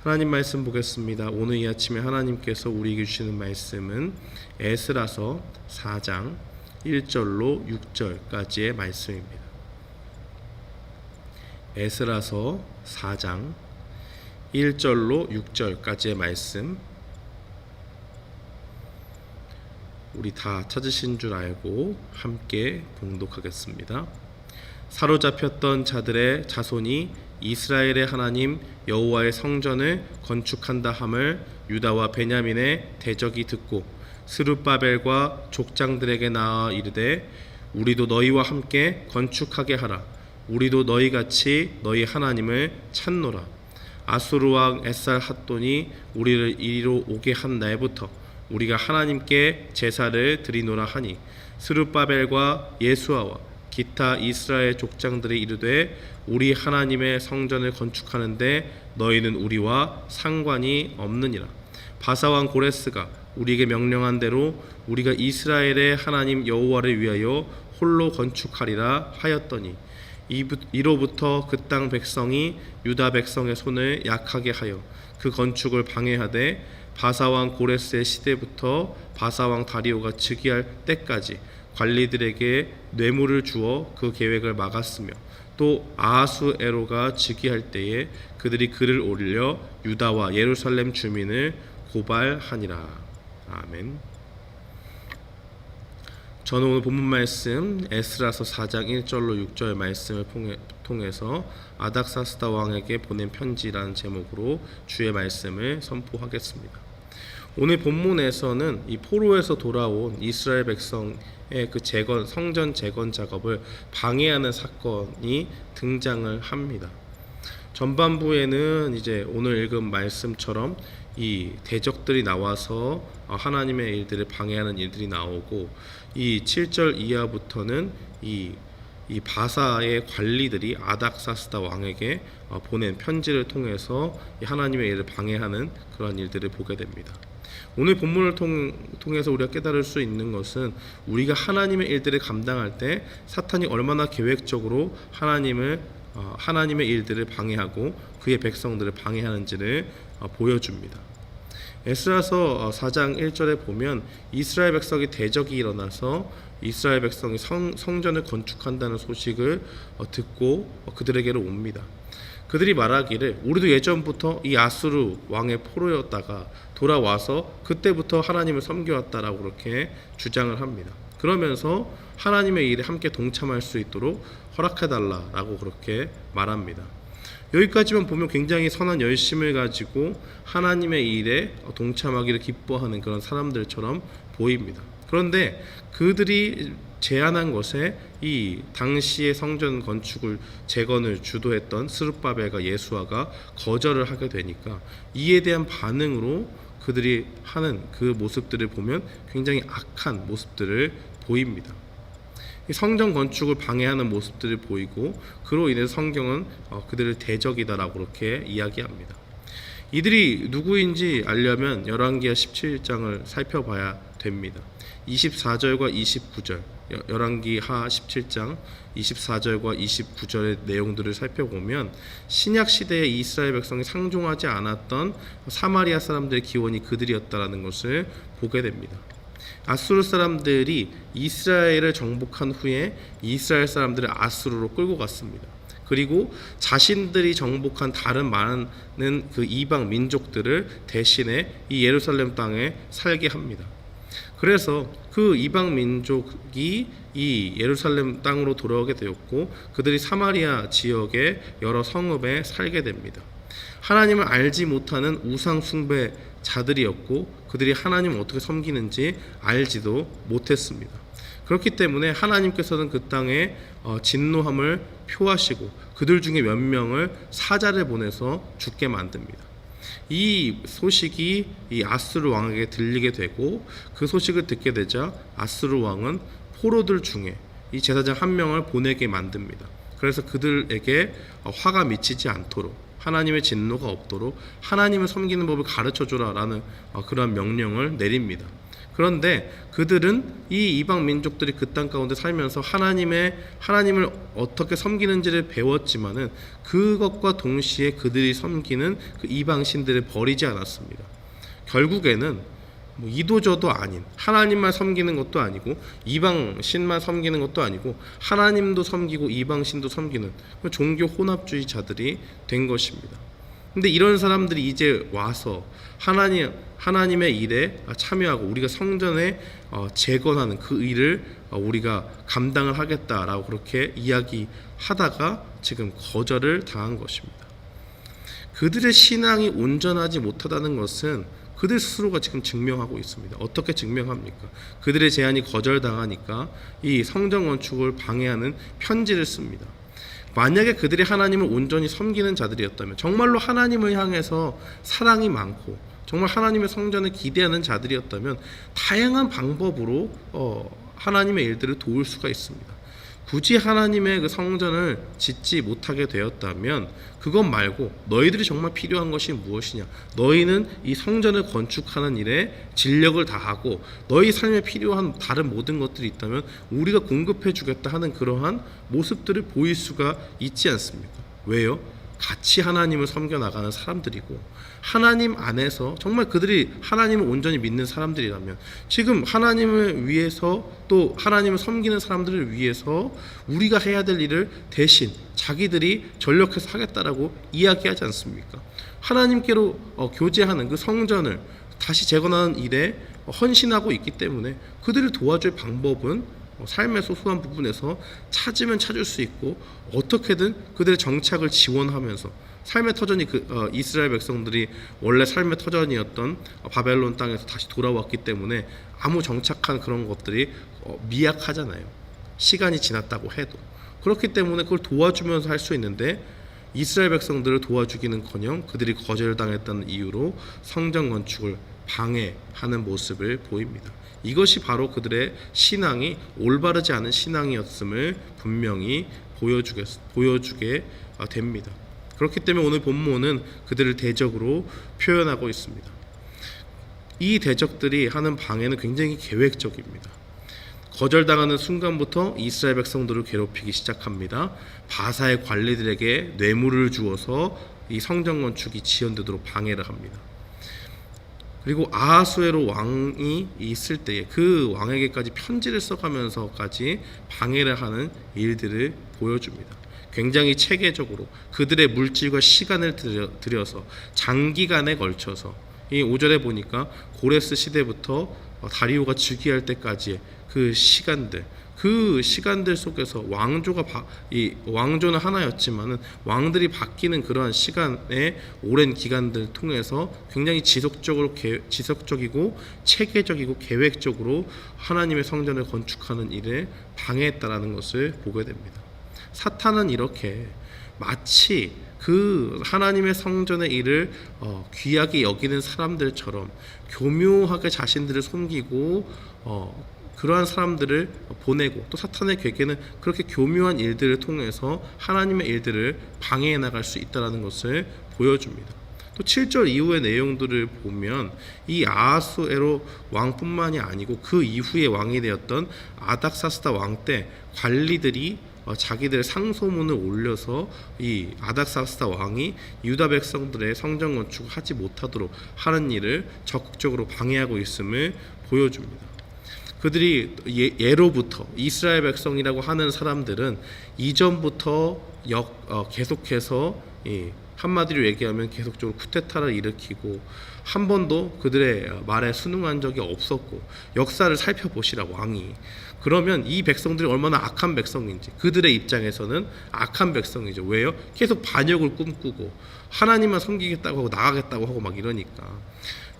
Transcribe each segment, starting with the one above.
하나님 말씀 보겠습니다. 오늘 이 아침에 하나님께서 우리에게 주시는 말씀은 에스라서 4장 1절로 6절까지의 말씀입니다. 에스라서 4장 1절로 6절까지의 말씀, 우리 다 찾으신 줄 알고 함께 봉독하겠습니다. 사로잡혔던 자들의 자손이 이스라엘의 하나님 여호와의 성전을 건축한다 함을 유다와 베냐민의 대적이 듣고 스룹바벨과 족장들에게 나아 이르되 우리도 너희와 함께 건축하게 하라. 우리도 너희같이 너희 하나님을 찾노라. 아수르 왕 에살핫돈이 우리를 이리로 오게 한 날부터 우리가 하나님께 제사를 드리노라 하니 스룹바벨과 예수아와 기타 이스라엘 족장들이 이르되 우리 하나님의 성전을 건축하는데 너희는 우리와 상관이 없느니라. 바사왕 고레스가 우리에게 명령한 대로 우리가 이스라엘의 하나님 여호와를 위하여 홀로 건축하리라 하였더니 이로부터 그 땅 백성이 유다 백성의 손을 약하게 하여 그 건축을 방해하되 바사왕 고레스의 시대부터 바사왕 다리오가 즉위할 때까지 관리들에게 뇌물을 주어 그 계획을 막았으며 또 아하수에로가 즉위할 때에 그들이 글을 올려 유다와 예루살렘 주민을 고발하니라. 아멘. 저는 오늘 본문 말씀 에스라서 4장 1절로 6절 말씀을 통해서 아닥사스다 왕에게 보낸 편지라는 제목으로 주의 말씀을 선포하겠습니다. 오늘 본문에서는 이 포로에서 돌아온 이스라엘 백성의 그 성전 재건 작업을 방해하는 사건이 등장을 합니다. 전반부에는 이제 오늘 읽은 말씀처럼 이 대적들이 나와서 하나님의 일들을 방해하는 일들이 나오고, 이 7절 이하부터는 이 바사의 관리들이 아닥사스다 왕에게 보낸 편지를 통해서 하나님의 일을 방해하는 그런 일들을 보게 됩니다. 오늘 본문을 통해서 우리가 깨달을 수 있는 것은 우리가 하나님의 일들을 감당할 때 사탄이 얼마나 계획적으로 하나님의 일들을 방해하고 그의 백성들을 방해하는지를 보여줍니다. 에스라서 4장 1절에 보면 이스라엘 백성이 대적이 일어나서 이스라엘 백성이 성전을 건축한다는 소식을 듣고 그들에게로 옵니다. 그들이 말하기를 우리도 예전부터 이 아수르 왕의 포로였다가 돌아와서 그때부터 하나님을 섬겨왔다라고 그렇게 주장을 합니다. 그러면서 하나님의 일에 함께 동참할 수 있도록 허락해달라라고 그렇게 말합니다. 여기까지만 보면 굉장히 선한 열심을 가지고 하나님의 일에 동참하기를 기뻐하는 그런 사람들처럼 보입니다. 그런데 그들이 제안한 것에 이 당시의 성전 건축을 재건을 주도했던 스룹바벨과 예수아가 거절을 하게 되니까 이에 대한 반응으로 그들이 하는 그 모습들을 보면 굉장히 악한 모습들을 보입니다. 성전 건축을 방해하는 모습들을 보이고, 그로 인해서 성경은 그들을 대적이다라고 그렇게 이야기합니다. 이들이 누구인지 알려면 열왕기하 17장을 살펴봐야 됩니다. 24절과 29절, 열왕기하 17장 24절과 29절의 내용들을 살펴보면 신약 시대에 이스라엘 백성이 상종하지 않았던 사마리아 사람들의 기원이 그들이었다라는 것을 보게 됩니다. 아수르 사람들이 이스라엘을 정복한 후에 이스라엘 사람들을 아수르로 끌고 갔습니다. 그리고 자신들이 정복한 다른 많은 그 이방 민족들을 대신에 이 예루살렘 땅에 살게 합니다. 그래서 그 이방 민족이 이 예루살렘 땅으로 돌아오게 되었고, 그들이 사마리아 지역의 여러 성읍에 살게 됩니다. 하나님을 알지 못하는 우상 숭배자들이었고, 그들이 하나님을 어떻게 섬기는지 알지도 못했습니다. 그렇기 때문에 하나님께서는 그 땅에 진노함을 표하시고 그들 중에 몇 명을 사자를 보내서 죽게 만듭니다. 이 소식이 이 아수르 왕에게 들리게 되고, 그 소식을 듣게 되자 아수르 왕은 포로들 중에 이 제사장 한 명을 보내게 만듭니다. 그래서 그들에게 화가 미치지 않도록, 하나님의 진노가 없도록 하나님을 섬기는 법을 가르쳐줘라라는 그런 명령을 내립니다. 그런데 그들은 이 이방 민족들이 그 땅 가운데 살면서 하나님을 어떻게 섬기는지를 배웠지만은 그것과 동시에 그들이 섬기는 그 이방 신들을 버리지 않았습니다. 결국에는 이도저도 아닌 하나님만 섬기는 것도 아니고 이방 신만 섬기는 것도 아니고 하나님도 섬기고 이방 신도 섬기는 종교 혼합주의자들이 된 것입니다. 근데 이런 사람들이 이제 와서 하나님의 일에 참여하고 우리가 성전에 재건하는 그 일을 우리가 감당을 하겠다라고 그렇게 이야기하다가 지금 거절을 당한 것입니다. 그들의 신앙이 온전하지 못하다는 것은 그들 스스로가 지금 증명하고 있습니다. 어떻게 증명합니까? 그들의 제안이 거절당하니까 이 성전 건축을 방해하는 편지를 씁니다. 만약에 그들이 하나님을 온전히 섬기는 자들이었다면, 정말로 하나님을 향해서 사랑이 많고 정말 하나님의 성전을 기대하는 자들이었다면 다양한 방법으로 하나님의 일들을 도울 수가 있습니다. 굳이 하나님의 그 성전을 짓지 못하게 되었다면 그것 말고 너희들이 정말 필요한 것이 무엇이냐, 너희는 이 성전을 건축하는 일에 진력을 다하고 너희 삶에 필요한 다른 모든 것들이 있다면 우리가 공급해 주겠다 하는 그러한 모습들을 보일 수가 있지 않습니까? 왜요? 같이 하나님을 섬겨나가는 사람들이고 하나님 안에서 정말 그들이 하나님을 온전히 믿는 사람들이라면 지금 하나님을 위해서 또 하나님을 섬기는 사람들을 위해서 우리가 해야 될 일을 대신 자기들이 전력해서 하겠다라고 이야기하지 않습니까? 하나님께로 교제하는 그 성전을 다시 재건하는 일에 헌신하고 있기 때문에 그들을 도와줄 방법은 삶의 소소한 부분에서 찾으면 찾을 수 있고 어떻게든 그들의 정착을 지원하면서 삶의 터전이 이스라엘 백성들이 원래 삶의 터전이었던 바벨론 땅에서 다시 돌아왔기 때문에 아무 정착한 그런 것들이 미약하잖아요. 시간이 지났다고 해도. 그렇기 때문에 그걸 도와주면서 할 수 있는데 이스라엘 백성들을 도와주기는커녕 그들이 거절당했다는 이유로 성전 건축을 방해하는 모습을 보입니다. 이것이 바로 그들의 신앙이 올바르지 않은 신앙이었음을 분명히 보여주게 됩니다. 그렇기 때문에 오늘 본문은 그들을 대적으로 표현하고 있습니다. 이 대적들이 하는 방해는 굉장히 계획적입니다. 거절당하는 순간부터 이스라엘 백성들을 괴롭히기 시작합니다. 바사의 관리들에게 뇌물을 주어서 이 성전 건축이 지연되도록 방해를 합니다. 그리고 아하수에로 왕이 있을 때에 그 왕에게까지 편지를 써가면서까지 방해를 하는 일들을 보여줍니다. 굉장히 체계적으로 그들의 물질과 시간을 들여서 장기간에 걸쳐서 이 5절에 보니까 고레스 시대부터 다리오가 즉위할 때까지의 그 시간들 속에서 왕조는 하나였지만은 왕들이 바뀌는 그러한 시간의 오랜 기간들 통해서 굉장히 지속적이고 체계적이고 계획적으로 하나님의 성전을 건축하는 일에 방해했다라는 것을 보게 됩니다. 사탄은 이렇게 마치 그 하나님의 성전의 일을 귀하게 여기는 사람들처럼 교묘하게 자신들을 섬기고 그러한 사람들을 보내고 또 사탄의 괴계는 그렇게 교묘한 일들을 통해서 하나님의 일들을 방해해 나갈 수 있다는 것을 보여줍니다. 또 7절 이후의 내용들을 보면 이 아하수에로 왕뿐만이 아니고 그 이후에 왕이 되었던 아닥사스다 왕 때 관리들이 자기들의 상소문을 올려서 이 아닥사스다 왕이 유다 백성들의 성전 건축을 하지 못하도록 하는 일을 적극적으로 방해하고 있음을 보여줍니다. 그들이 예로부터 이스라엘 백성이라고 하는 사람들은 이전부터 계속해서 한마디로 얘기하면 계속적으로 쿠데타를 일으키고 한 번도 그들의 말에 순응한 적이 없었고 역사를 살펴보시라 왕이. 그러면 이 백성들이 얼마나 악한 백성인지 그들의 입장에서는 악한 백성이죠. 왜요? 계속 반역을 꿈꾸고 하나님만 섬기겠다고 하고 나가겠다고 하고 막 이러니까.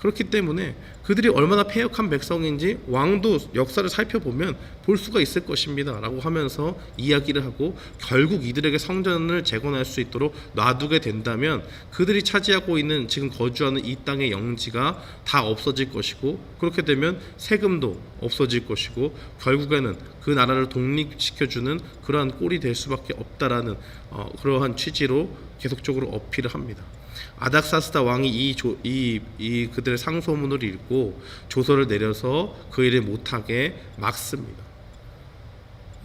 그렇기 때문에 그들이 얼마나 패역한 백성인지 왕도 역사를 살펴보면 볼 수가 있을 것입니다 라고 하면서 이야기를 하고 결국 이들에게 성전을 재건할 수 있도록 놔두게 된다면 그들이 차지하고 있는 지금 거주하는 이 땅의 영지가 다 없어질 것이고 그렇게 되면 세금도 없어질 것이고 결국에는 그 나라를 독립시켜주는 그러한 꼴이 될 수밖에 없다라는 그러한 취지로 계속적으로 어필을 합니다. 아닥사스다 왕이 이 그들의 상소문을 읽고 조서를 내려서 그 일을 못하게 막습니다.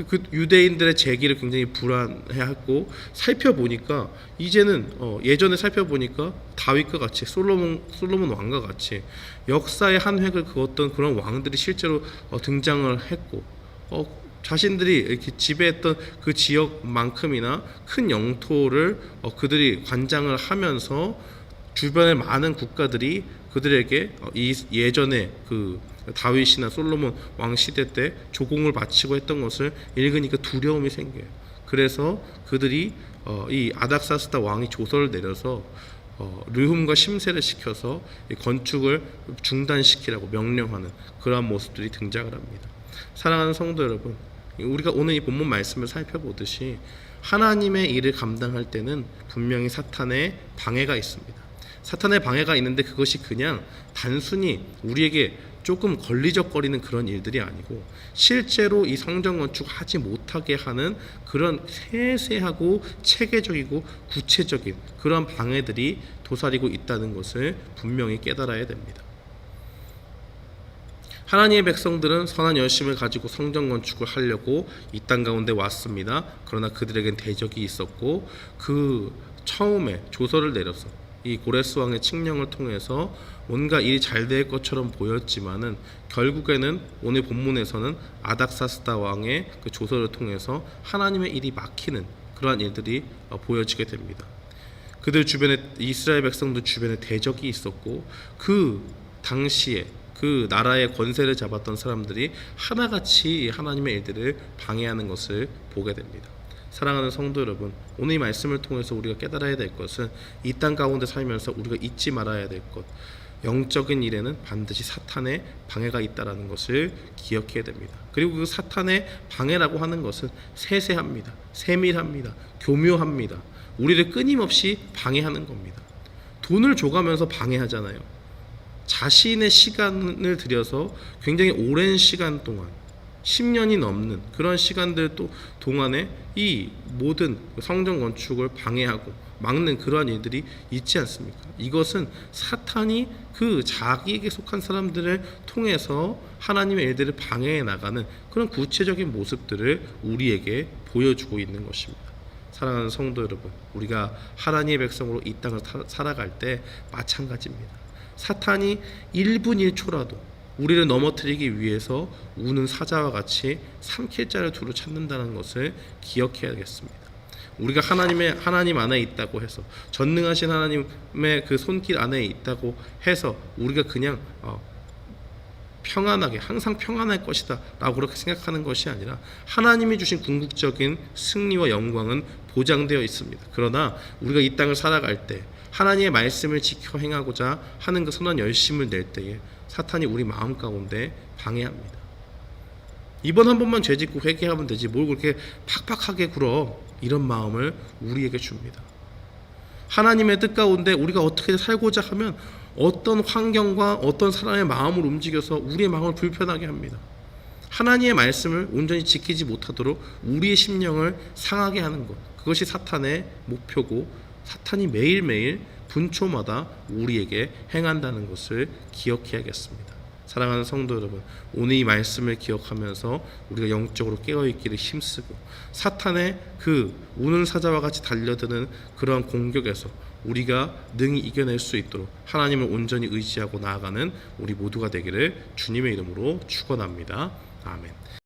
그 유대인들의 제기를 굉장히 불안해하고 살펴보니까 이제는 예전에 살펴보니까 다윗과 같이 솔로몬 왕과 같이 역사의 한 획을 그었던 그런 왕들이 실제로 등장을 했고 자신들이 이렇게 지배했던 그 지역만큼이나 큰 영토를 그들이 관장을 하면서 주변의 많은 국가들이 그들에게 이 예전에 그 다윗이나 솔로몬 왕 시대 때 조공을 바치고 했던 것을 읽으니까 두려움이 생겨요. 그래서 그들이 이 아닥사스다 왕이 조서를 내려서 르훔과 심세를 시켜서 건축을 중단시키라고 명령하는 그러한 모습들이 등장을 합니다. 사랑하는 성도 여러분, 우리가 오늘 이 본문 말씀을 살펴보듯이 하나님의 일을 감당할 때는 분명히 사탄의 방해가 있습니다. 사탄의 방해가 있는데 그것이 그냥 단순히 우리에게 조금 걸리적거리는 그런 일들이 아니고 실제로 이 성전 건축하지 못하게 하는 그런 세세하고 체계적이고 구체적인 그런 방해들이 도사리고 있다는 것을 분명히 깨달아야 됩니다. 하나님의 백성들은 선한 열심을 가지고 성전 건축을 하려고 이 땅 가운데 왔습니다. 그러나 그들에겐 대적이 있었고 그 처음에 조서를 내려서 이 고레스 왕의 칙령을 통해서 뭔가 일이 잘 될 것처럼 보였지만은 결국에는 오늘 본문에서는 아닥사스다 왕의 그 조서를 통해서 하나님의 일이 막히는 그러한 일들이 보여지게 됩니다. 그들 주변에 이스라엘 백성들 주변에 대적이 있었고 그 당시에 그 나라의 권세를 잡았던 사람들이 하나같이 하나님의 일들을 방해하는 것을 보게 됩니다. 사랑하는 성도 여러분, 오늘 이 말씀을 통해서 우리가 깨달아야 될 것은 이 땅 가운데 살면서 우리가 잊지 말아야 될 것, 영적인 일에는 반드시 사탄의 방해가 있다라는 것을 기억해야 됩니다. 그리고 그 사탄의 방해라고 하는 것은 세세합니다. 세밀합니다. 교묘합니다. 우리를 끊임없이 방해하는 겁니다. 돈을 줘가면서 방해하잖아요. 자신의 시간을 들여서 굉장히 오랜 시간 동안 10년이 넘는 그런 시간들 동안에 이 모든 성전 건축을 방해하고 막는 그러한 일들이 있지 않습니까? 이것은 사탄이 그 자기에게 속한 사람들을 통해서 하나님의 일들을 방해해 나가는 그런 구체적인 모습들을 우리에게 보여주고 있는 것입니다. 사랑하는 성도 여러분, 우리가 하나님의 백성으로 이 땅을 살아갈 때 마찬가지입니다. 사탄이 1분 1초라도 우리를 넘어뜨리기 위해서 우는 사자와 같이 삼킬 자를 두루 찾는다는 것을 기억해야겠습니다. 우리가 하나님 안에 있다고 해서 전능하신 하나님의 그 손길 안에 있다고 해서 우리가 그냥 평안하게 항상 평안할 것이다 라고 그렇게 생각하는 것이 아니라 하나님이 주신 궁극적인 승리와 영광은 보장되어 있습니다. 그러나 우리가 이 땅을 살아갈 때 하나님의 말씀을 지켜 행하고자 하는 그 선한 열심을 낼 때에 사탄이 우리 마음 가운데 방해합니다. 이번 한 번만 죄짓고 회개하면 되지 뭘 그렇게 팍팍하게 굴어, 이런 마음을 우리에게 줍니다. 하나님의 뜻 가운데 우리가 어떻게 살고자 하면 어떤 환경과 어떤 사람의 마음을 움직여서 우리의 마음을 불편하게 합니다. 하나님의 말씀을 온전히 지키지 못하도록 우리의 심령을 상하게 하는 것, 그것이 사탄의 목표고 사탄이 매일매일 분초마다 우리에게 행한다는 것을 기억해야겠습니다. 사랑하는 성도 여러분, 오늘 이 말씀을 기억하면서 우리가 영적으로 깨어있기를 힘쓰고 사탄의 그 우는 사자와 같이 달려드는 그러한 공격에서 우리가 능히 이겨낼 수 있도록 하나님을 온전히 의지하고 나아가는 우리 모두가 되기를 주님의 이름으로 축원합니다. 아멘.